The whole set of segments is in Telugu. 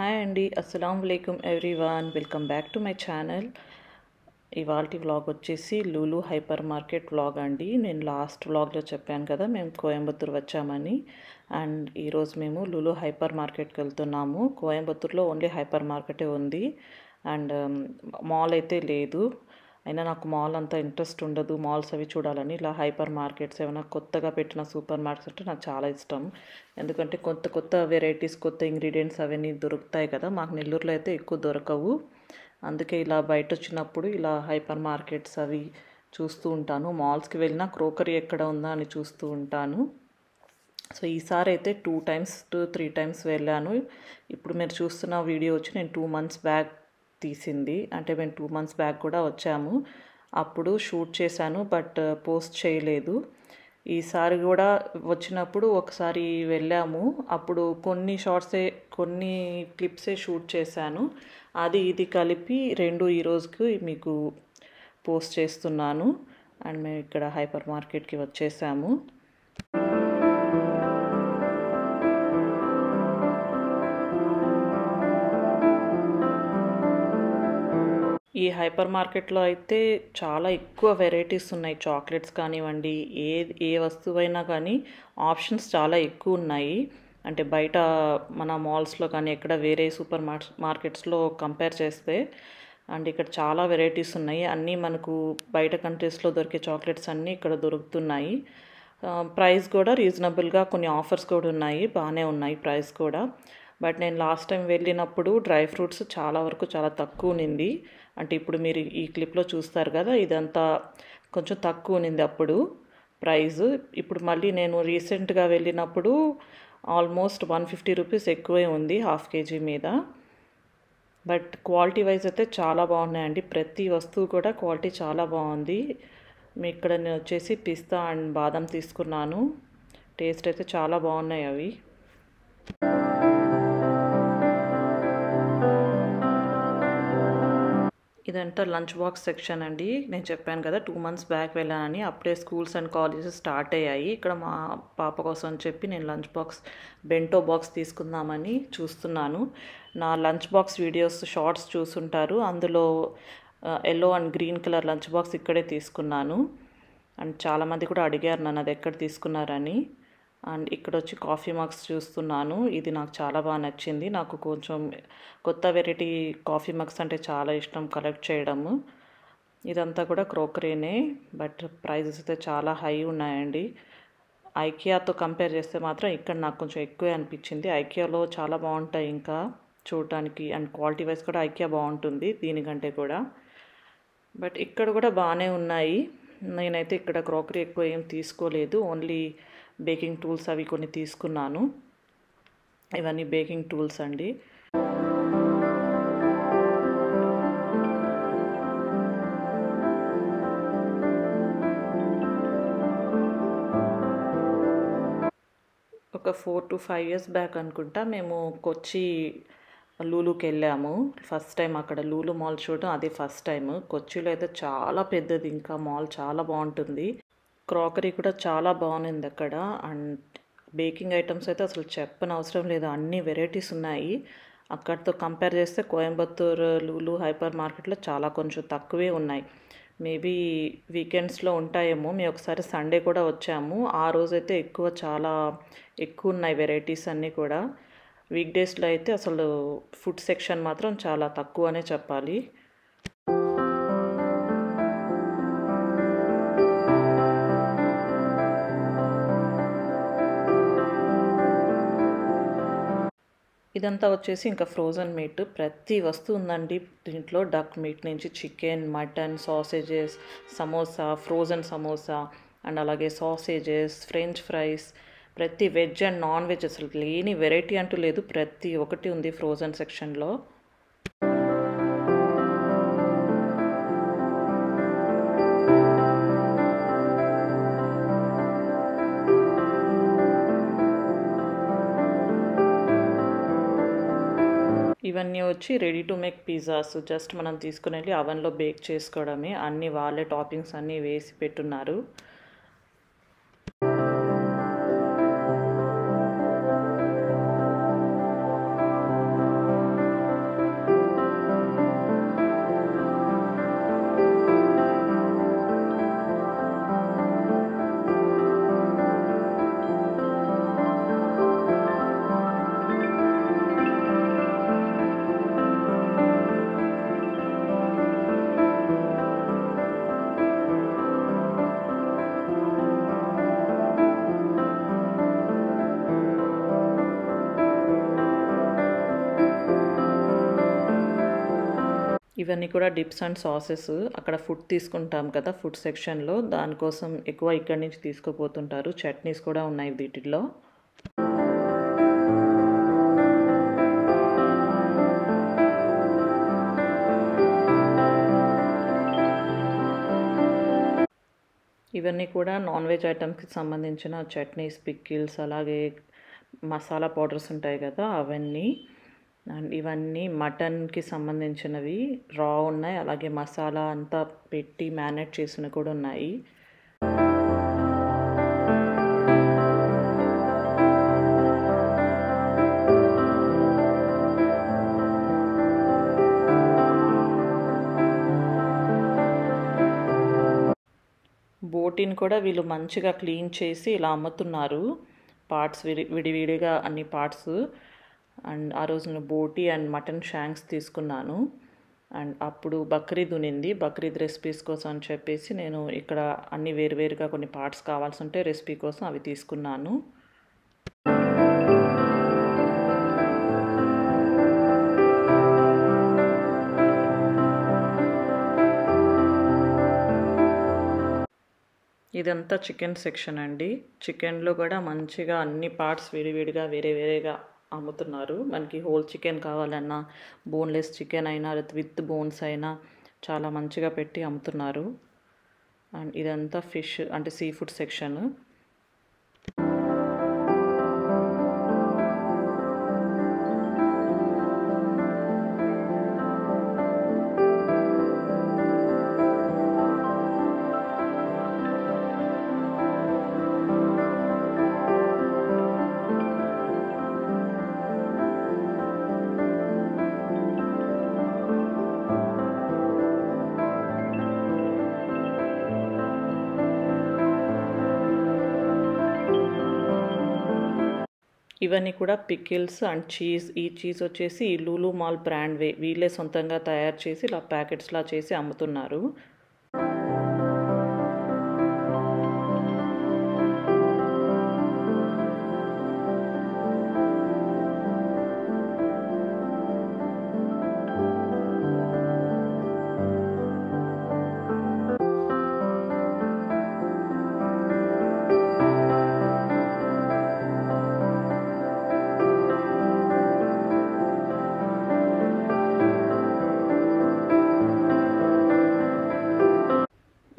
హాయ్ అండి, అస్సలాము అలైకుమ్ everyone. Welcome back to my channel. ఇవాల్టి వ్లాగ్ వచ్చేసి లూలు హైపర్ మార్కెట్ వ్లాగ్ అండి. నేను లాస్ట్ వ్లాగ్లో చెప్పాను కదా మేము కోయంబత్తూర్ వచ్చామని. అండ్ ఈరోజు మేము లూలు హైపర్ మార్కెట్కి వెళ్తున్నాము. కోయంబత్తూర్లో ఓన్లీ హైపర్ మార్కెటే ఉంది అండ్ మాల్ అయితే లేదు. అయినా నాకు మాల్ అంత ఇంట్రెస్ట్ ఉండదు, మాల్స్ అవి చూడాలని. ఇలా హైపర్ మార్కెట్స్ ఏమైనా కొత్తగా పెట్టిన సూపర్ మార్కెట్స్ అంటే నాకు చాలా ఇష్టం. ఎందుకంటే కొత్త కొత్త వెరైటీస్, కొత్త ఇంగ్రీడియంట్స్ అవన్నీ దొరుకుతాయి కదా. మాకు నెల్లూరులో అయితే ఎక్కువ దొరకవు. అందుకే ఇలా బయట వచ్చినప్పుడు ఇలా హైపర్ మార్కెట్స్ అవి చూస్తూ ఉంటాను. మాల్స్కి వెళ్ళినా క్రోకరీ ఎక్కడ ఉందా అని చూస్తూ ఉంటాను. సో ఈసారి అయితే 2 times to 3 times వెళ్ళాను. ఇప్పుడు మీరు చూస్తున్న వీడియో వచ్చి నేను 2 months బ్యాక్ తీసింది. అంటే మేము 2 months బ్యాక్ కూడా వచ్చాము. అప్పుడు షూట్ చేశాను, బట్ పోస్ట్ చేయలేదు. ఈసారి కూడా వచ్చినప్పుడు ఒకసారి వెళ్ళాము. అప్పుడు కొన్ని షార్ట్సే, కొన్ని క్లిప్సే షూట్ చేశాను. అది ఇది కలిపి 2 ఈ రోజుకి మీకు పోస్ట్ చేస్తున్నాను. అండ్ మేము ఇక్కడ హైపర్ మార్కెట్కి వచ్చేసాము. ఈ హైపర్ మార్కెట్లో అయితే చాలా ఎక్కువ వెరైటీస్ ఉన్నాయి. చాక్లెట్స్ కానివ్వండి, ఏ వస్తువైనా కానీ ఆప్షన్స్ చాలా ఎక్కువ ఉన్నాయి. అంటే బయట మన మాల్స్లో కానీ ఎక్కడ వేరే సూపర్ మార్కెట్స్లో కంపేర్ చేస్తే. అండ్ ఇక్కడ చాలా వెరైటీస్ ఉన్నాయి. అన్నీ మనకు బయట కంట్రీస్లో దొరికే చాక్లెట్స్ అన్నీ ఇక్కడ దొరుకుతున్నాయి. ప్రైస్ కూడా రీజనబుల్గా, కొన్ని ఆఫర్స్ కూడా ఉన్నాయి, బాగానే ఉన్నాయి ప్రైస్ కూడా. బట్ నేను లాస్ట్ టైం వెళ్ళినప్పుడు డ్రై ఫ్రూట్స్ చాలా వరకు చాలా తక్కువ ఉన్నింది. అంటే ఇప్పుడు మీరు ఈ క్లిప్లో చూస్తారు కదా, ఇదంతా కొంచెం తక్కువ ఉన్నింది అప్పుడు ప్రైస్. ఇప్పుడు మళ్ళీ నేను రీసెంట్గా వెళ్ళినప్పుడు ఆల్మోస్ట్ 150 రూపీస్ ఎక్కువే ఉంది హాఫ్ కేజీ మీద. బట్ క్వాలిటీ వైజ్ అయితే చాలా బాగున్నాయండి. ప్రతి వస్తువు కూడా క్వాలిటీ చాలా బాగుంది. మీ ఇక్కడ నేను వచ్చేసి పిస్తా అండ్ బాదం తీసుకున్నాను. టేస్ట్ అయితే చాలా బాగున్నాయి అవి. ఇదంతా లంచ్ బాక్స్ సెక్షన్ అండి. నేను చెప్పాను కదా 2 months బ్యాక్ వెళ్ళానని. అప్పుడే స్కూల్స్ అండ్ కాలేజెస్ స్టార్ట్ అయ్యాయి. ఇక్కడ మా పాప కోసం అని చెప్పి నేను లంచ్ బాక్స్, బెంటో బాక్స్ తీసుకుందామని చూస్తున్నాను. నా లంచ్ బాక్స్ వీడియోస్ షార్ట్స్ చూసుంటారు. అందులో yellow and green colour lunch box ఇక్కడే తీసుకున్నాను. అండ్ చాలామంది కూడా అడిగారు నన్ను అది ఎక్కడ తీసుకున్నారని. అండ్ ఇక్కడ వచ్చి కాఫీ మగ్స్ చూస్తున్నాను. ఇది నాకు చాలా బాగా నచ్చింది. నాకు కొంచెం కొత్త వెరైటీ కాఫీ మగ్స్ అంటే చాలా ఇష్టం కలెక్ట్ చేయడము. ఇదంతా కూడా క్రోకరీనే, బట్ ప్రైజెస్ అయితే చాలా హై ఉన్నాయండి. ఐకియాతో కంపేర్ చేస్తే మాత్రం ఇక్కడ నాకు కొంచెం ఎక్కువే అనిపించింది. ఐకియాలో చాలా బాగుంటాయి ఇంకా చూడటానికి, అండ్ క్వాలిటీ వైజ్ కూడా ఐకియా బాగుంటుంది దీనికంటే కూడా. బట్ ఇక్కడ కూడా బాగానే ఉన్నాయి. నేనైతే ఇక్కడ క్రోకరీ ఎక్కువ ఏం తీసుకోలేదు, ఓన్లీ బేకింగ్ టూల్స్ అవి కొన్ని తీసుకున్నాను. ఇవన్నీ బేకింగ్ టూల్స్ అండి. ఒక 4 to 5 years బ్యాక్ అనుకుంటా మేము కొచ్చి లూలుకి వెళ్ళాము. ఫస్ట్ టైం అక్కడ లూలు మాల్ చూడడం అదే ఫస్ట్ టైం. కొచ్చిలో అయితే చాలా పెద్దది, ఇంకా మాల్ చాలా బాగుంటుంది. క్రాకరీ కూడా చాలా బాగుంది అక్కడ. అండ్ బేకింగ్ ఐటమ్స్ అయితే అసలు చెప్పనవసరం లేదు, అన్ని వెరైటీస్ ఉన్నాయి. అక్కడితో కంపేర్ చేస్తే కోయంబత్తూర్ లూలు హైపర్ మార్కెట్లో చాలా కొంచెం తక్కువే ఉన్నాయి. మేబీ వీకెండ్స్లో ఉంటాయేమో. మేము ఒకసారి సండే కూడా వచ్చాము. ఆ రోజైతే చాలా ఎక్కువ ఉన్నాయి వెరైటీస్ అన్నీ కూడా. వీక్ డేస్లో అయితే అసలు ఫుడ్ సెక్షన్ మాత్రం చాలా తక్కువ అనే చెప్పాలి. ఇదంతా వచ్చేసి ఇంకా ఫ్రోజన్ మీట్. ప్రతి వస్తువు ఉందండి దీంట్లో. డక్ మీట్ నుంచి chicken, mutton, sausages, samosa, frozen samosa, and అలాగే సాసేజెస్, ఫ్రెంచ్ ఫ్రైస్, ప్రతి వెజ్ అండ్ నాన్ వెజ్ అసలు లేని వెరైటీ అంటూ లేదు, ప్రతి ఒక్కటి ఉంది ఫ్రోజన్ సెక్షన్లో. ఇవన్నీ వచ్చి ready to make pizzas. Just మనం తీసుకుని వెళ్ళి అవెన్లో బేక్ చేసుకోవడమే. అన్నీ వాళ్ళే టాపింగ్స్ అన్నీ వేసి పెట్టున్నారు. ఇవన్నీ కూడా డిప్స్ అండ్ సాసెస్. అక్కడ ఫుడ్ తీసుకుంటాం కదా ఫుడ్ సెక్షన్‌లో, దానికోసం ఎక్కువ ఇక్కడి నుంచి తీసుకుపోతుంటారు. చట్నీస్ కూడా ఉన్నాయి వీటిల్లో. ఇవన్నీ కూడా నాన్ వెజ్ ఐటమ్స్‌కి సంబంధించిన చట్నీస్, పికిల్స్, అలాగే మసాలా పౌడర్స్ ఉంటాయి కదా అవన్నీ. అండ్ ఇవన్నీ మటన్‌కి సంబంధించినవి రా ఉన్నాయి. అలాగే మసాలా అంతా పెట్టి మ్యారినేట్ చేసినవి కూడా ఉన్నాయి. బోటీని కూడా వీళ్ళు మంచిగా క్లీన్ చేసి ఇలా అమ్ముతున్నారు. పార్ట్స్ విడివిడిగా అన్ని పార్ట్స్. అండ్ ఆ రోజు నేను బోటీ అండ్ మటన్ షాంక్స్ తీసుకున్నాను. అండ్ అప్పుడు బక్రీద్ ఉన్నింది. బక్రీద్ రెసిపీస్ కోసం అని చెప్పేసి నేను ఇక్కడ అన్ని వేరువేరుగా కొన్ని పార్ట్స్ కావాల్సి ఉంటే రెసిపీ కోసం అవి తీసుకున్నాను. ఇదంతా చికెన్ సెక్షన్ అండి. చికెన్‌లో కూడా మంచిగా అన్ని పార్ట్స్ విడివిడిగా వేరే వేరేగా అమ్ముతున్నారు. మనకి హోల్ చికెన్ కావాలన్నా, బోన్‌లెస్ చికెన్ అయినా, విత్ బోన్స్ అయినా చాలా మంచిగా పెట్టి అమ్ముతున్నారు. అండ్ ఇదంతా ఫిష్ అంటే సీ ఫుడ్ సెక్షన్. ఇవన్నీ కూడా పికిల్స్ అండ్ చీజ్. ఈ చీజ్ వచ్చేసి ఈ లూలు మాల్ బ్రాండ్ వీళ్ళే సొంతంగా తయారు చేసి ఇలా ప్యాకెట్స్‌లా చేసి అమ్ముతున్నారు.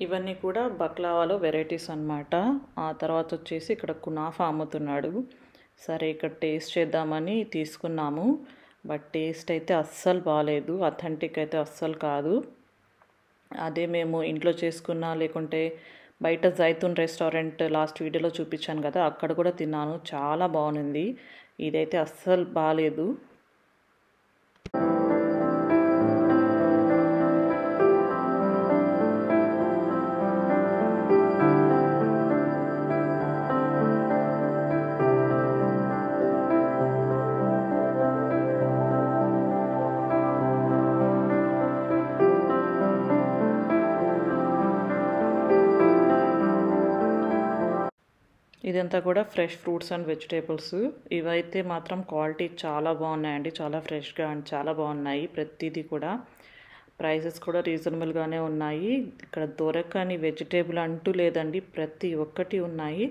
ఇవన్నీ కూడా బక్లావాలో వెరైటీస్ అన్నమాట. ఆ తర్వాత వచ్చేసి ఇక్కడ కునాఫా అమ్ముతున్నాడు. సరే ఇక్కడ టేస్ట్ చేద్దామని తీసుకున్నాము. బట్ టేస్ట్ అయితే అస్సలు బాలేదు. అథెంటిక్ అయితే అస్సలు కాదు. అదే మేము ఇంట్లో చేసుకున్న లేకుంటే బయట జైతూన్ రెస్టారెంట్ లాస్ట్ వీడియోలో చూపించాను కదా, అక్కడ కూడా తిన్నాను. చాలా బాగుంది. ఇదైతే అస్సలు బాలేదు. ఇదంతా కూడా ఫ్రెష్ ఫ్రూట్స్ అండ్ వెజిటేబుల్స్. ఇవైతే మాత్రం క్వాలిటీ చాలా బాగున్నాయండి. చాలా ఫ్రెష్గా అండ్ చాలా బాగున్నాయి. ప్రతిదీ కూడా ప్రైసెస్ కూడా రీజనబుల్గానే ఉన్నాయి. ఇక్కడ దొరకని వెజిటేబుల్ అంటూ లేదండి. ప్రతి ఒక్కటి ఉన్నాయి.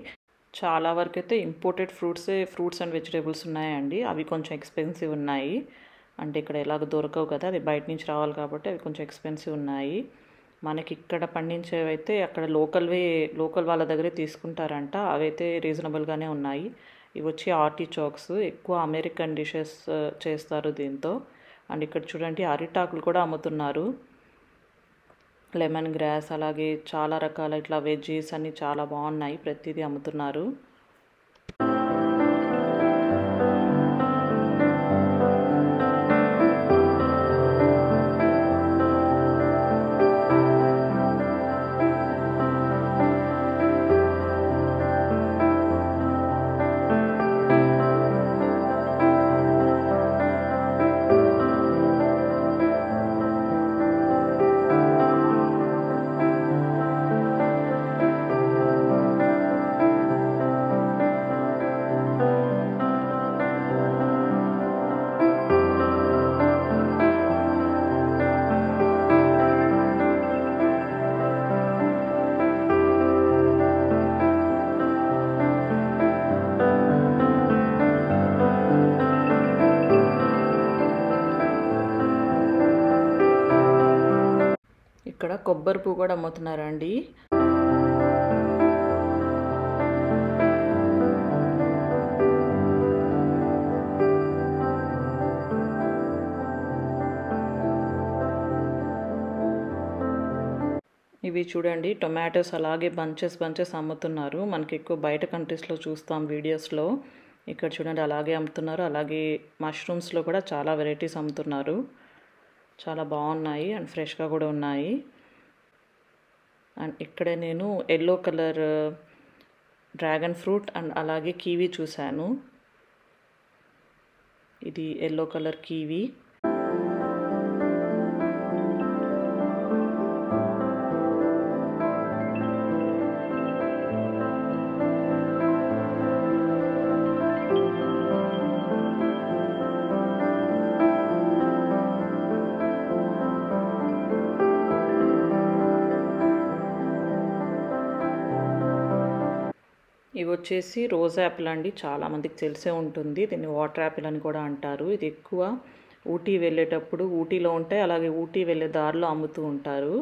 చాలా వరకు అయితే ఇంపోర్టెడ్ ఫ్రూట్స్ అండ్ వెజిటేబుల్స్ ఉన్నాయండి. అవి కొంచెం ఎక్స్పెన్సివ్ ఉన్నాయి. అంటే ఇక్కడ ఎలాగ దొరకవు కదా, అది బయట నుంచి రావాలి కాబట్టి అవి కొంచెం ఎక్స్పెన్సివ్ ఉన్నాయి. మనకి ఇక్కడ పండించేవైతే అక్కడ లోకల్ వాళ్ళ దగ్గరే తీసుకుంటారంట. అవైతే రీజనబుల్గానే ఉన్నాయి. ఇవి వచ్చి ఆర్టిచోక్స్. ఎక్కువ అమెరికన్ డిషెస్ చేస్తారు దీంతో. అండ్ ఇక్కడ చూడండి అరిటాకులు కూడా అమ్ముతున్నారు. లెమన్ గ్రాస్, అలాగే చాలా రకాల ఇట్లా వెజ్జీస్ అన్నీ చాలా బాగున్నాయి. ప్రతిదీ అమ్ముతున్నారు. కొబ్బరి పువ్వు కూడా అమ్ముతున్నారండి. ఇవి చూడండి టొమాటోస్ అలాగే బంచెస్ అమ్ముతున్నారు. మనకి ఎక్కువ బయట కంట్రీస్లో చూస్తాం వీడియోస్లో. ఇక్కడ చూడండి అలాగే అమ్ముతున్నారు. అలాగే మష్రూమ్స్లో కూడా చాలా వెరైటీస్ అమ్ముతున్నారు. చాలా బాగున్నాయి అండ్ ఫ్రెష్గా కూడా ఉన్నాయి. అండ్ ఇక్కడే నేను yellow colour dragon fruit and అలాగే కివీ చూశాను. ఇది ఎల్లో కలర్ కివీ. ఇవి వచ్చేసి రోజ్ యాపిల్ అండి. చాలామందికి తెలిసే ఉంటుంది. దీన్ని వాటర్ యాపిల్ అని కూడా అంటారు. ఇది ఎక్కువ ఊటీ వెళ్ళేటప్పుడు ఊటీలో ఉంటాయి. అలాగే ఊటీ వెళ్ళే దారిలో అమ్ముతూ ఉంటారు.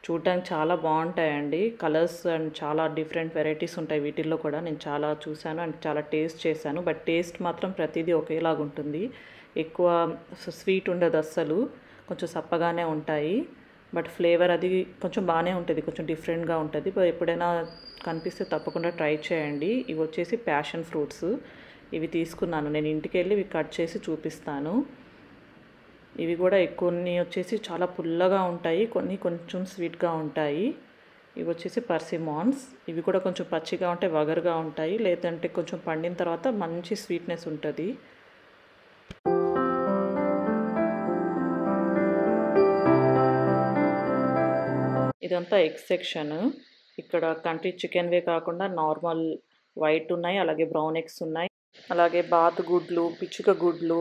చూడటానికి చాలా బాగుంటాయండి. కలర్స్ అండ్ చాలా డిఫరెంట్ వెరైటీస్ ఉంటాయి వీటిల్లో కూడా. నేను చాలా చూశాను అండ్ చాలా టేస్ట్ చేశాను. బట్ టేస్ట్ మాత్రం ప్రతిదీ ఒకేలాగా ఉంటుంది. ఎక్కువ స్వీట్ ఉండదు అస్సలు. కొంచెం సప్పగానే ఉంటాయి. బట్ ఫ్లేవర్ అది కొంచెం బాగానే ఉంటుంది. కొంచెం డిఫరెంట్గా ఉంటుంది. ఎప్పుడైనా కనిపిస్తే తప్పకుండా ట్రై చేయండి. ఇవి వచ్చేసి ప్యాషన్ ఫ్రూట్స్. ఇవి తీసుకున్నాను. నేను ఇంటికి వెళ్ళి ఇవి కట్ చేసి చూపిస్తాను. ఇవి కూడా కొన్ని వచ్చేసి చాలా పుల్లగా ఉంటాయి. కొన్ని కొంచెం స్వీట్గా ఉంటాయి. ఇవి వచ్చేసి పర్సిమాన్స్. ఇవి కూడా కొంచెం పచ్చిగా ఉంటాయి, వగరుగా ఉంటాయి. లేదంటే కొంచెం పండిన తర్వాత మంచి స్వీట్నెస్ ఉంటుంది. ఇదంతా ఎగ్ సెక్షన్. ఇక్కడ కంట్రీ చికెన్వే కాకుండా నార్మల్ వైట్ ఉన్నాయి, అలాగే బ్రౌన్ ఎగ్స్ ఉన్నాయి, అలాగే బాతు గుడ్లు, పిచ్చుక గుడ్లు,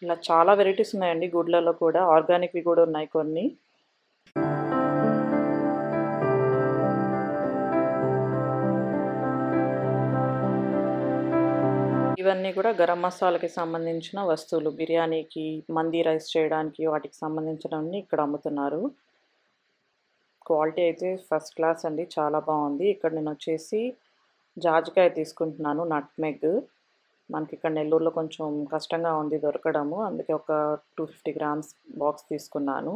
ఇలా చాలా వెరైటీస్ ఉన్నాయండి. గుడ్లలో కూడా ఆర్గానిక్వి కూడా ఉన్నాయి కొన్ని. ఇవన్నీ కూడా గరం మసాలాకి సంబంధించిన వస్తువులు. బిర్యానీకి, మందీ రైస్ చేయడానికి వాటికి సంబంధించినవన్నీ ఇక్కడ అమ్ముతున్నారు. క్వాలిటీ అయితే ఫస్ట్ క్లాస్ అండి. చాలా బాగుంది. ఇక్కడ నేను వచ్చేసి జాజికాయ తీసుకుంటున్నాను, నట్మెగ్. మనకి ఇక్కడ నెల్లూరులో కొంచెం కష్టంగా ఉంది దొరకడము. అందుకే ఒక 250 గ్రామ్స్ బాక్స్ తీసుకున్నాను.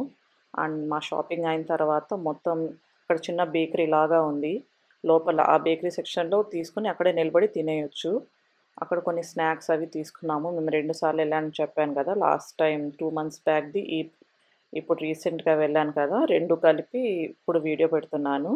అండ్ మా షాపింగ్ అయిన తర్వాత మొత్తం ఇక్కడ చిన్న బేకరీ లాగా ఉంది. లోపల ఆ బేకరీ సెక్షన్లో తీసుకుని అక్కడే నిలబడి తినేయొచ్చు. అక్కడ కొన్ని స్నాక్స్ అవి తీసుకున్నాము. మేము 2 సార్లు వెళ్ళానని చెప్పాను కదా. లాస్ట్ టైం 2 మంత్స్ బ్యాక్ది, ఇప్పుడు రీసెంట్గా వెళ్ళాను కదా. 2 కలిపి ఇప్పుడు వీడియో పెడుతున్నాను.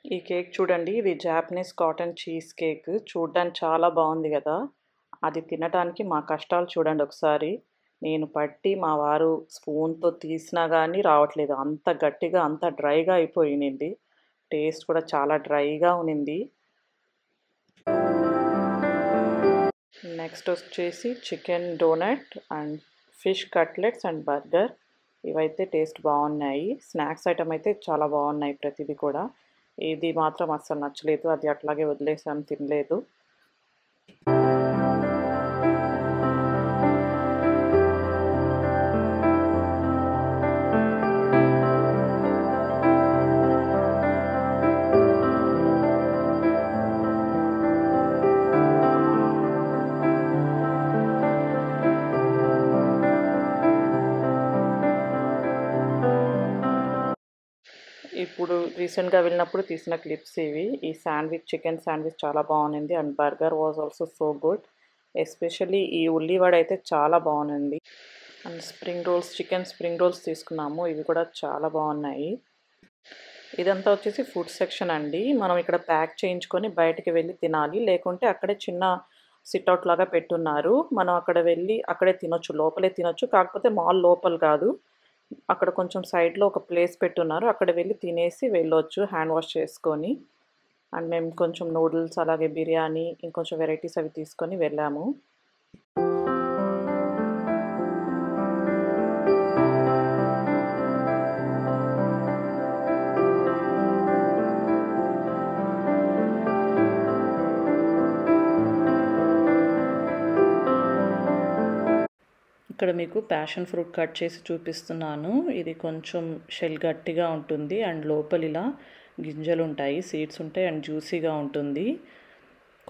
ఈ కేక్ చూడండి. ఇది జాపనీస్ కాటన్ చీజ్ కేక్. చూడడానికి చాలా బాగుంది కదా. అది తినడానికి మా కష్టాలు చూడండి ఒకసారి. నేను పట్టి మా వారు స్పూన్తో తీసినా కానీ రావట్లేదు. అంత గట్టిగా అంత డ్రైగా అయిపోయింది. టేస్ట్ కూడా చాలా డ్రైగా ఉన్నింది. నెక్స్ట్ వచ్చేసి chicken donut and fish cutlets and burger. ఇవైతే టేస్ట్ బాగున్నాయి. స్నాక్స్ ఐటమ్ అయితే చాలా బాగున్నాయి ప్రతిదీ కూడా. ఇది మాత్రం అస్సలు నచ్చలేదు. అది అట్లాగే వదిలేసాను, తినలేదు. ఇప్పుడు రీసెంట్గా వెళ్ళినప్పుడు తీసిన క్లిప్స్ ఇవి. ఈ శాండ్విచ్, చికెన్ శాండ్విచ్ చాలా బాగుంది. And burger was also so good. Especially ఈ ఉల్లివడ అయితే చాలా బాగుంది. And spring rolls, chicken spring rolls తీసుకున్నాము. ఇవి కూడా చాలా బాగున్నాయి. ఇదంతా వచ్చేసి ఫుడ్ సెక్షన్ అండి. మనం ఇక్కడ ప్యాక్ చేయించుకొని బయటికి వెళ్ళి తినాలి. లేకుంటే అక్కడే చిన్న సిట్అవుట్ లాగా పెట్టున్నారు. మనం అక్కడ వెళ్ళి అక్కడే తినొచ్చు, లోపలే తినొచ్చు. కాకపోతే మాల్ లోపల కాదు, అక్కడ కొంచెం సైడ్లో ఒక ప్లేస్ పెట్టున్నారు. అక్కడ వెళ్ళి తినేసి వెళ్ళొచ్చు హ్యాండ్ వాష్ చేసుకొని. అండ్ మేము కొంచెం నూడిల్స్, అలాగే బిర్యానీ, ఇంకొంచెం వెరైటీస్ అవి తీసుకొని వెళ్ళాము. ఇక్కడ మీకు ప్యాషన్ ఫ్రూట్ కట్ చేసి చూపిస్తున్నాను. ఇది కొంచెం షెల్ గట్టిగా ఉంటుంది అండ్ లోపల ఇలా గింజలు ఉంటాయి, సీడ్స్ ఉంటాయి అండ్ జ్యూసీగా ఉంటుంది.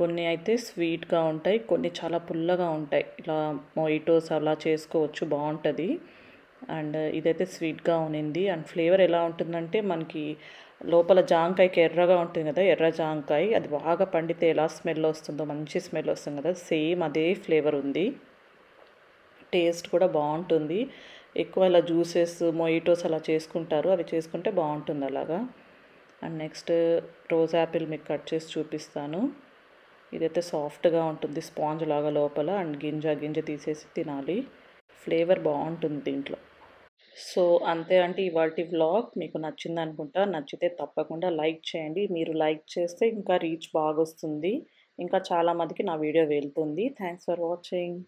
కొన్ని అయితే స్వీట్గా ఉంటాయి, కొన్ని చాలా పుల్లగా ఉంటాయి. ఇలా మొయిటోస్ అలా చేసుకోవచ్చు, బాగుంటుంది. అండ్ ఇదైతే స్వీట్గా ఉన్నింది. అండ్ ఫ్లేవర్ ఎలా ఉంటుందంటే మనకి లోపల జాంకాయకి ఎర్రగా ఉంటుంది కదా, ఎర్ర జాంకాయ అది బాగా పండితే ఎలా స్మెల్ వస్తుందో, మంచి స్మెల్ వస్తుంది కదా, సేమ్ అదే ఫ్లేవర్ ఉంది. టేస్ట్ కూడా బాగుంటుంది. ఎక్కువ ఇలా జ్యూసెస్ మొయిటోస్ అలా చేసుకుంటారు, అవి చేసుకుంటే బాగుంటుంది అలాగా. అండ్ నెక్స్ట్ రోజ్ యాపిల్ మీకు కట్ చేసి చూపిస్తాను. ఇదైతే సాఫ్ట్గా ఉంటుంది, స్పాంజ్ లాగా లోపల. అండ్ గింజ తీసేసి తినాలి, ఫ్లేవర్ బాగుంటుంది దీంట్లో. సో అంతే అంటే ఇవాల్టి వ్లాగ్ మీకు నచ్చింది అనుకుంటా. నచ్చితే తప్పకుండా లైక్ చేయండి. మీరు లైక్ చేస్తే ఇంకా రీచ్ బాగా వస్తుంది, ఇంకా చాలామందికి నా వీడియో వెళ్తుంది. Thanks for watching.